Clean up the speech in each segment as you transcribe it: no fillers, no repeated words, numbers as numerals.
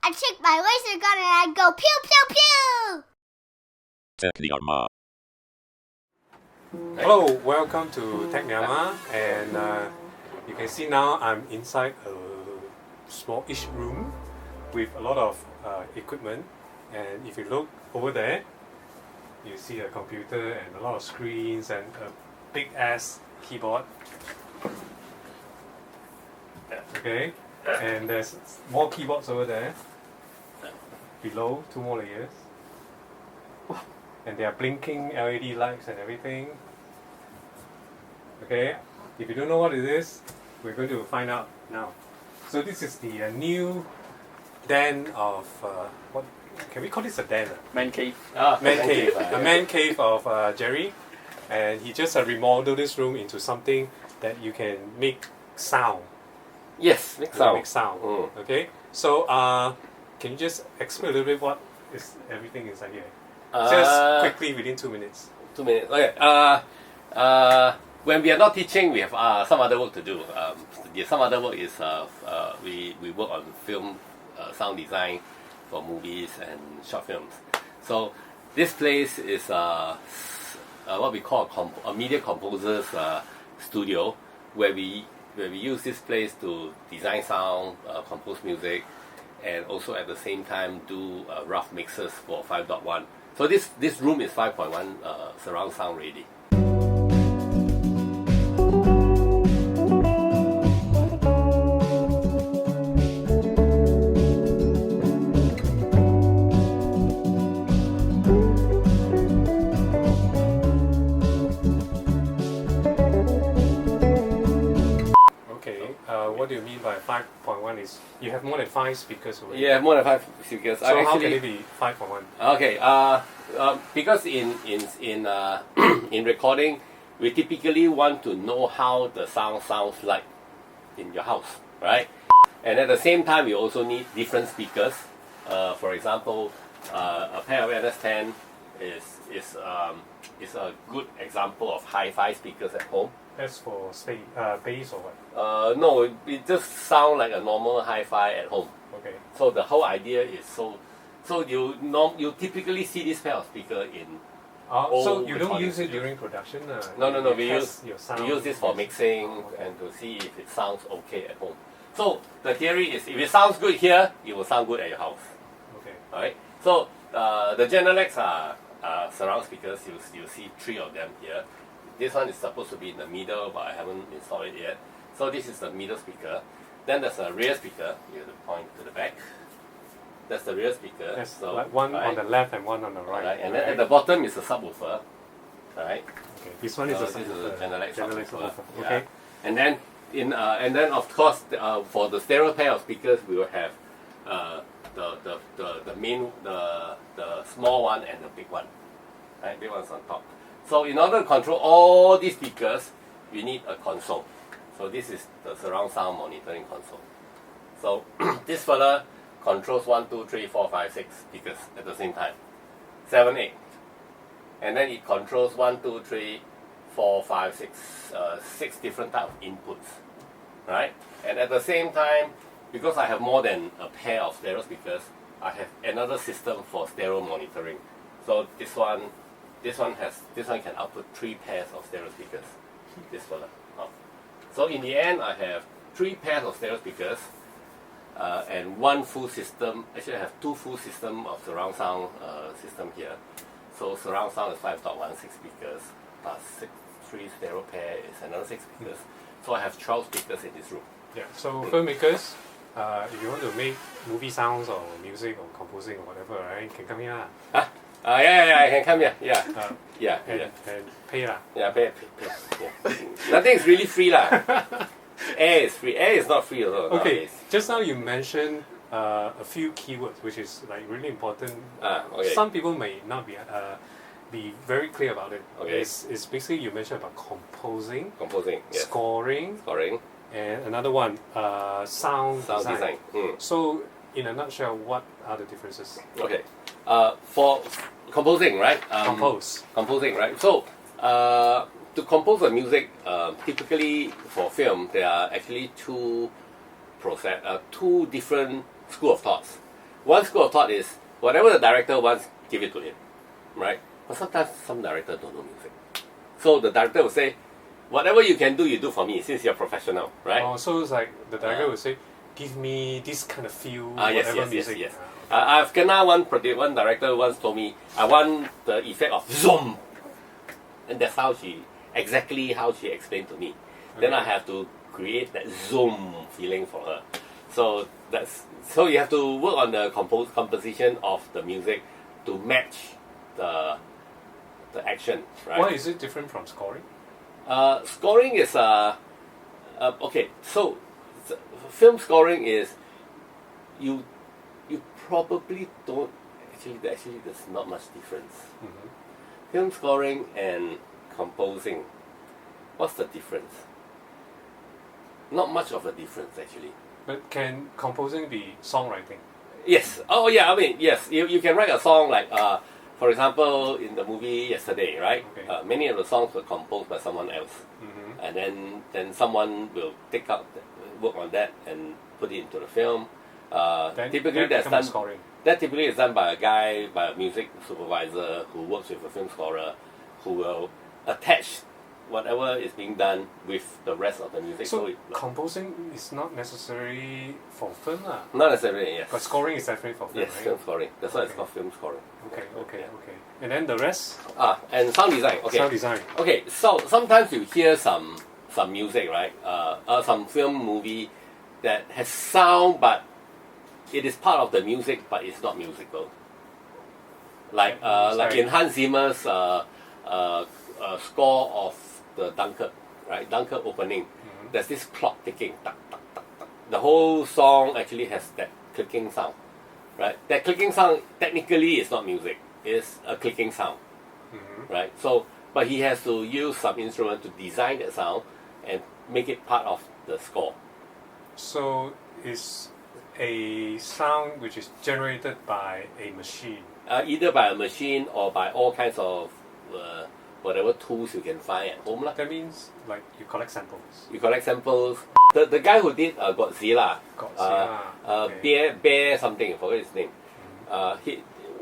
I take my laser gun and I go pew pew pew! TechNiaMa. Hello, welcome to TechNiaMa, and you can see now I'm inside a small-ish room with a lot of equipment, and if you look over there, you see a computer and a lot of screens and a big-ass keyboard. Okay, and there's more keyboards over there, below, 2 more layers. And they are blinking LED lights and everything. Okay, if you don't know what it is, we're going to find out now. So this is the new den of, what can we call this a den? Man cave. Man cave. A man cave of Jerry. And he just remodeled this room into something that you can make sound. Yes, make sound. Make sound. Okay, so can you just explain a little bit what is everything inside here? Just quickly, within 2 minutes. 2 minutes. Okay. When we are not teaching, we have some other work to do. Some other work is we work on film sound design for movies and short films. So this place is what we call a media composer's studio, where we use this place to design sound, compose music, and also at the same time do rough mixes for 5.1. So this room is 5.1 surround sound ready. Okay, what do you mean by 5.1 is you have more than 5 speakers already? Yeah, more than 5 speakers. So how can it be 5.1? Okay, because in in recording, we typically want to know how the sound sounds like in your house, right? And at the same time, we also need different speakers. For example, a pair of NS10 is a good example of hi-fi speakers at home. That's for bass or what? No, it just sounds like a normal hi-fi at home. Okay. So the whole idea is so you typically see this pair of speaker in. So you don't use it studios. during production? No. We use this for mixing and to see if it sounds okay at home. So the theory is, if it sounds good here, it will sound good at your house. Okay. Alright. So the Genelecs are surround speakers. You see 3 of them here. This one is supposed to be in the middle, but I haven't installed it yet. So this is the middle speaker. Then there's a rear speaker. You have to point to the back. That's the rear speaker. There's so, like one on the left and one on the right. And then at the bottom is a subwoofer. Alright. Okay. This one is a This is a Genelec Genelec subwoofer. Yeah. Okay. And then of course for the stereo pair of speakers, we will have the main the small one and the big one. Right, big one's on top. So in order to control all these speakers, we need a console. So this is the surround sound monitoring console. So this fella controls 1, 2, 3, 4, 5, 6 speakers at the same time. 7, 8. And then it controls 1, 2, 3, 4, 5, 6, 6 different types of inputs. Right? And at the same time, because I have more than a pair of stereo speakers, I have another system for stereo monitoring. So this one can output 3 pairs of stereo speakers. This fella. So in the end, I have 3 pairs of stereo speakers and 1 full system. Actually, I have 2 full system of surround sound system here. So surround sound is 5.1, 6 speakers plus 3 stereo pair is another 6 speakers. So I have 12 speakers in this room. Yeah. So filmmakers, if you want to make movie sounds or music or composing or whatever, right, you can come here. Yeah, I can come here. Yeah. And pay lah. Yeah, pay. Yeah. Nothing is really free lah. Air is free. Air is not free at all. Okay. Nowadays. Just now you mentioned a few keywords, which is like really important. Okay. Some people may not be very clear about it. Okay. It's basically you mentioned about composing, Yes. scoring, and another one, sound design. So in a nutshell, what are the differences? Okay. For composing, right? Composing, right? So to compose a music, typically for film, there are actually two different school of thoughts. one school of thought is whatever the director wants, give it to him, right? But sometimes some director don't know music, so the director will say, whatever you can do, you do for me since you're professional, right? Oh, so it's like the director will say, give me this kind of feel, Yes, whatever yes, music. yes, yes. I've kena one director once told me, I want the effect of zoom, and that's exactly how she explained to me. Then I have to create that zoom feeling for her. So you have to work on the composition of the music to match the action, right? Why is it different from scoring? Scoring is okay. So film scoring is you probably don't actually there's not much difference. Mm-hmm. Film scoring and composing, what's the difference? Not much of a difference actually. But can composing be songwriting? Yes. Oh yeah. I mean yes. You can write a song like for example in the movie Yesterday, right? Okay. Many of the songs were composed by someone else, Mm-hmm. and then someone will work on that and put it into the film. Typically that's done. Scoring. That typically is done by a music supervisor who works with a film scorer, who will attach whatever is being done with the rest of the music. So composing is not necessary for film, lah. Not necessarily, yes. But scoring is definitely for film, Yes, right? film scoring. That's why it's Okay. called film scoring. Okay, okay, Yeah. okay. And then the rest? And sound design. Okay. Sound design. Okay, so sometimes you hear some music, right? Some film movie that has sound, but it is part of the music, but it's not musical. Like in Hans Zimmer's score of the Dunkirk, right? Dunkirk opening. Mm-hmm. There's this clock ticking. Tuck, tuck, tuck, tuck. The whole song actually has that clicking sound, right? That clicking sound technically is not music. It's a clicking sound, Mm-hmm. right? So, but he has to use some instrument to design that sound and make it part of the score. So it's a sound which is generated by a machine. Either by a machine or by all kinds of whatever tools you can find at home. That means like you collect samples. You collect samples. The guy who did Godzilla, Okay. Bear something, I forget his name.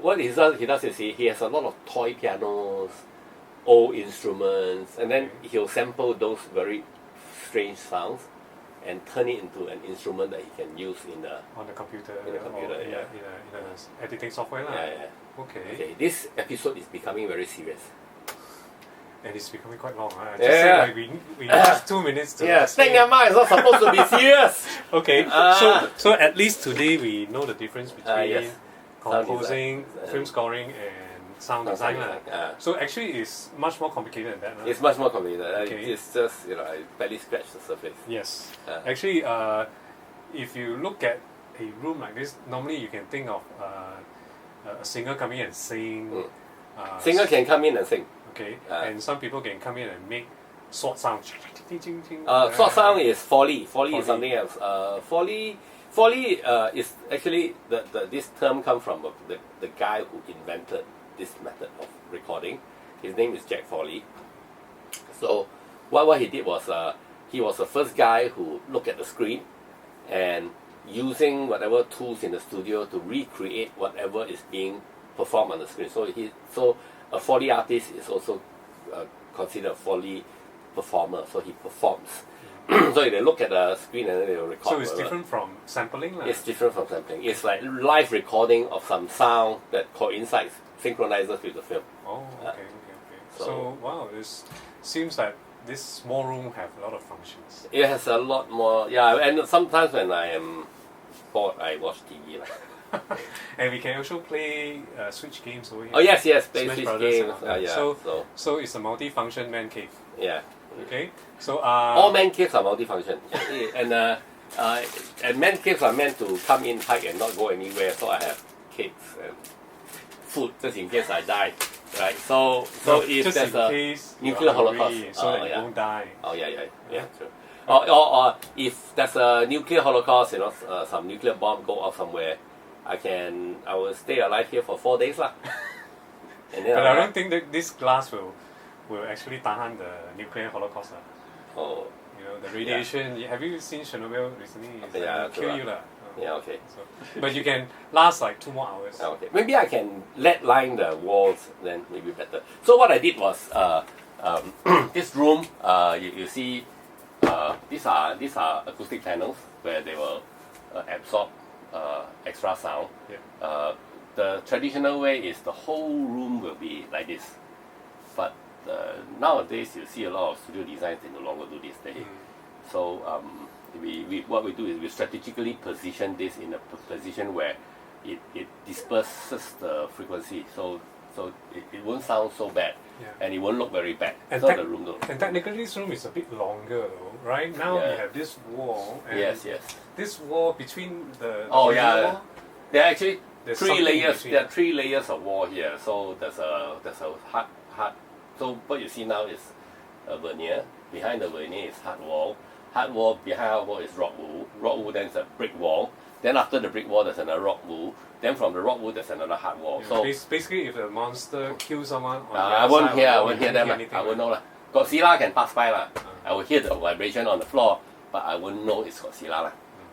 What he does is he has a lot of toy pianos, old instruments, and then he'll sample those very strange sounds and turn it into an instrument that he can use in the On the computer, In the computer, or in yeah. a editing software. Lah. Okay, Okay. this episode is becoming very serious. And it's becoming quite long. I just Yeah. said like we have 2 minutes to explain. TechNiaMa is not supposed to be serious. Okay, so at least today we know the difference between Yes. composing, Sound design. film scoring, and sound design. Lah. So actually, it's much more complicated than that. Lah. It's much more complicated. Okay. It's just I barely scratched the surface. Yes. Uh. Actually, if you look at a room like this, normally you can think of a singer coming and sing. Singer can come in and sing. Okay, Uh. and some people can come in and make sword sound. Sword sound is Folley. Folley is something else. Folley is actually this term comes from the guy who invented this method of recording. His name is Jack Folley. So what he did was he was the first guy who looked at the screen and using whatever tools in the studio to recreate whatever is being performed on the screen. So a Folley artist is also considered a Folley performer. So he performs. So they look at the screen and then they will record. So it's different from sampling? It's different from sampling. It's like live recording of some sound that coincides, synchronizes with the film. Oh, okay. So- So wow, it seems that this small room have a lot of functions. It has a lot more, and sometimes when I am bored, I watch TV. And we can also play Switch games over here. Oh yes, play Smash Switch Brothers games. and all that. So So it's a multi-function man cave. yeah. Okay, so All man caves are multifunction, and man caves are meant to come in, hike, and not go anywhere. So I have cakes and food just in case I die, right? So if just there's in a case nuclear you're hungry, holocaust, so that you won't die. yeah, true. Or if there's a nuclear holocaust, some nuclear bomb go off somewhere, I will stay alive here for 4 days lah. And then But I don't think that this glass will actually tahan the nuclear holocaust. Oh. You know, the radiation. Have you seen Chernobyl recently? It's Yeah, like, true kill lah. you lah. Yeah, okay. So, but you can last like 2 more hours. Okay. Maybe I can lead line the walls, then maybe better. So what I did was, this room, you see, these are acoustic panels where they will absorb extra sound. Yeah. The traditional way is the whole room will be like this, but nowadays you see a lot of studio designs they no longer do this. So what we do is we strategically position this in a position where it disperses the frequency, so it won't sound so bad, and it won't look very bad. And, so the room don't. And technically this room is a bit longer though, right? Now we have this wall. And yes. this wall between the Oh original yeah. wall, There are actually there's 3 something layers. between. There are 3 layers of wall here. So there's a hard. So what you see now is a veneer. Behind the veneer is hard wall. Hard wall, behind hard wall is rock wool. Rock wool, then it's a brick wall. Then after the brick wall, there's another rock wool. Then from the rock wool, there's another hard wall. Yeah, So basically, if the monster kills someone on the I other won't side hear. of the I wall, won't you hear them. anything, I won't right? know lah. Godzilla can pass by lah. I will hear the vibration on the floor, but I won't know it's Godzilla lah.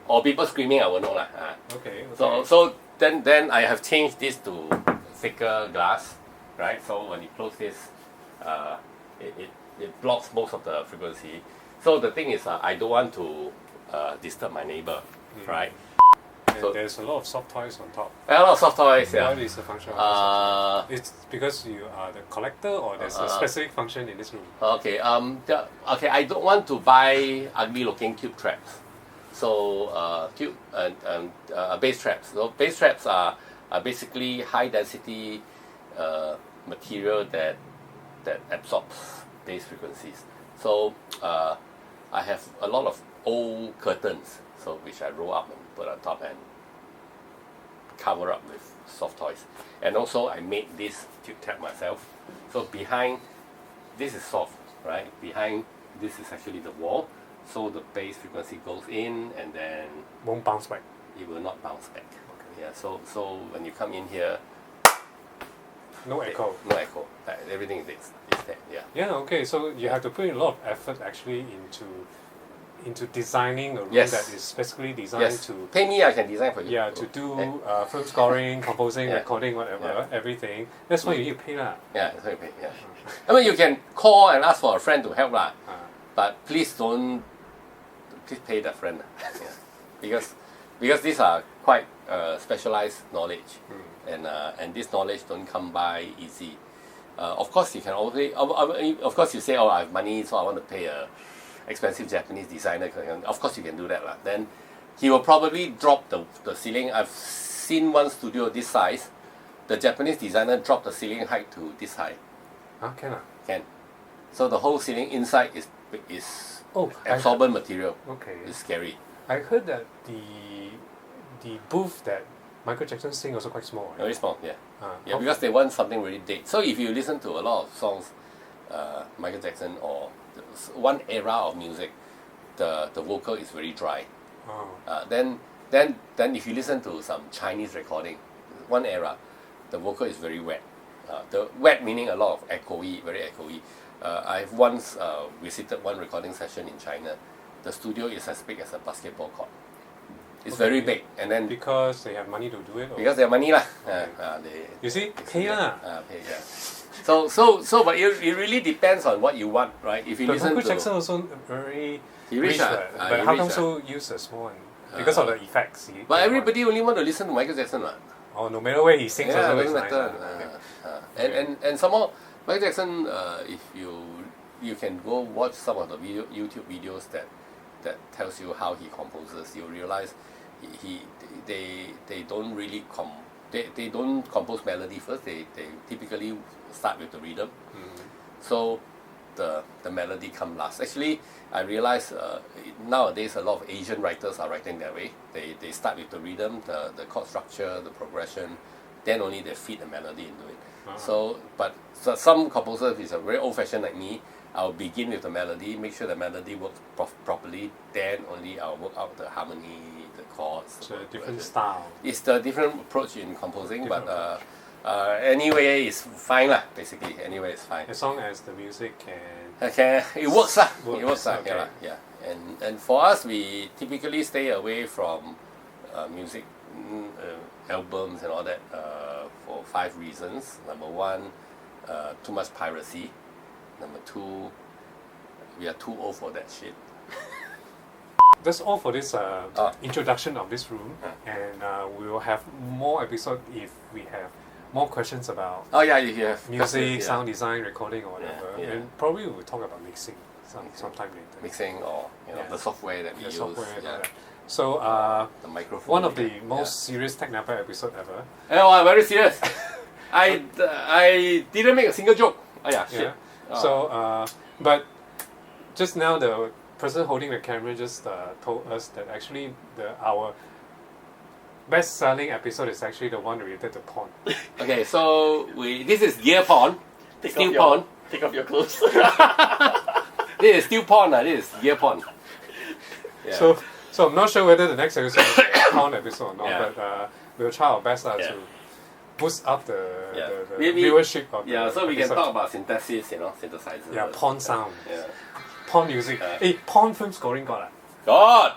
Or people screaming, I won't know lah. Okay. So then I have changed this to thicker glass, right? So when you close this, it blocks most of the frequency. So the thing is, I don't want to disturb my neighbor, right? And So there's a lot of soft toys on top. a lot of soft toys, yeah. What is the function of the soft toys? Uh, It's because you are the collector, or there's a specific function in this room? okay. Okay. I don't want to buy ugly-looking tube traps. So tube and bass traps. So bass traps are basically high-density material that absorbs bass frequencies. So I have a lot of old curtains, so which I roll up and put on top and cover up with soft toys. And also I made this tube tap myself. So behind this is soft, right? Behind this is actually the wall. So the bass frequency goes in and then Won't bounce back. it will not bounce back. Yeah. So when you come in here, No echo. no echo. Everything is there. Yeah. Yeah. Okay. So you have to put in a lot of effort actually into designing a room Yes. that is specifically designed Yes. to Pay me, I can design for you. yeah to do film scoring, composing, Yeah. recording, whatever, everything. That's why you need to pay lah. Yeah, that's what you pay. Yeah. I mean, you can call and ask for a friend to help lah. But please pay that friend. Yeah. Because these are quite specialized knowledge, and this knowledge don't come by easy. Of course, you can always. Of course, you say, "Oh, I have money, so I want to pay a expensive Japanese designer." Of course, you can do that lah. Then he will probably drop the ceiling. I've seen one studio this size. The Japanese designer dropped the ceiling height to this high. Can ah? Can. So the whole ceiling inside is Oh, absorbent material. Okay. It's scary. I heard that the booth that Michael Jackson sing also quite small. Right? Very small, yeah. Yeah, how- because they want something really dead. So if you listen to a lot of songs, Michael Jackson or one era of music, the vocal is very dry. Oh. Then if you listen to some Chinese recording, one era, the vocal is very wet. The wet meaning a lot of echoey, very echoey. I've once visited one recording session in China. The studio is as big as a basketball court. It's very big, and then Because they have money to do it. Or? because they have money lah. You see, pay lah. Pay, yeah. But it really depends on what you want, right? If you But listen Michael to Jackson also very He rich, right? ah. But He how rich, come ah. so use a small one? Because of the effects. but everybody only want to listen to Michael Jackson, lah. Oh, no matter where he sings, Yeah, also doesn't it's nice. matter. Okay. And some more, Michael Jackson, if you can go watch some of the YouTube videos that tells you how he composes, you realize they don't really they don't compose melody first. They typically start with the rhythm. So the melody come last. Actually, I realize nowadays a lot of Asian writers are writing that way. They start with the rhythm, the chord structure, the progression, then only they feed the melody into it. So some composers, if it's a very old-fashioned like me, I'll begin with the melody, make sure the melody works properly, then only I'll work out the harmony, the chords. It's a different style. It's the different approach in composing, but anyway, it's fine lah. Basically, anyway, it's fine. As long as the music can. Okay, it works lah. It Works, works lah. okay. Yeah, lah. Yeah. And for us, we typically stay away from music albums and all that for 5 reasons. Number 1, too much piracy. Number 2, we are too old for that shit. That's all for this introduction of this room, and we will have more episodes if we have more questions about Oh yeah, you have music, yeah. sound design, recording, or whatever. Yeah. And probably we will talk about mixing sometime later. Mixing or Yeah. the software that we The use. software and all Yeah. that. So The microphone. one of the yeah. most serious TechNiaMa episode ever. Oh, I'm very serious. I didn't make a single joke. Oh yeah, shit. Yeah. Oh. So but just now the person holding the camera just told us that actually our best-selling episode is actually the one related to porn. Okay, so this is gear porn, still porn. Take off your clothes. This is still porn. This is gear porn. Yeah. So I'm not sure whether the next episode is a porn episode or not, Yeah. but we'll try our best Yeah. to boost up the Maybe- viewership of Yeah, the so we can episode. talk about synthesis, synthesizers. Yeah, porn sound, Yeah. porn music. Yeah. Hey, porn film scoring got God!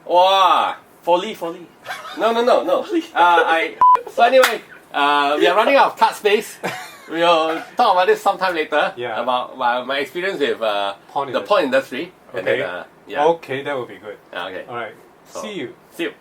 Wow! Foley. No. So anyway, we are running out of card space. We'll talk about this sometime later. Yeah. About my experience with the industry. porn industry. And Okay. then, yeah. Okay, that would be good. Okay. All right. So- See you. See you.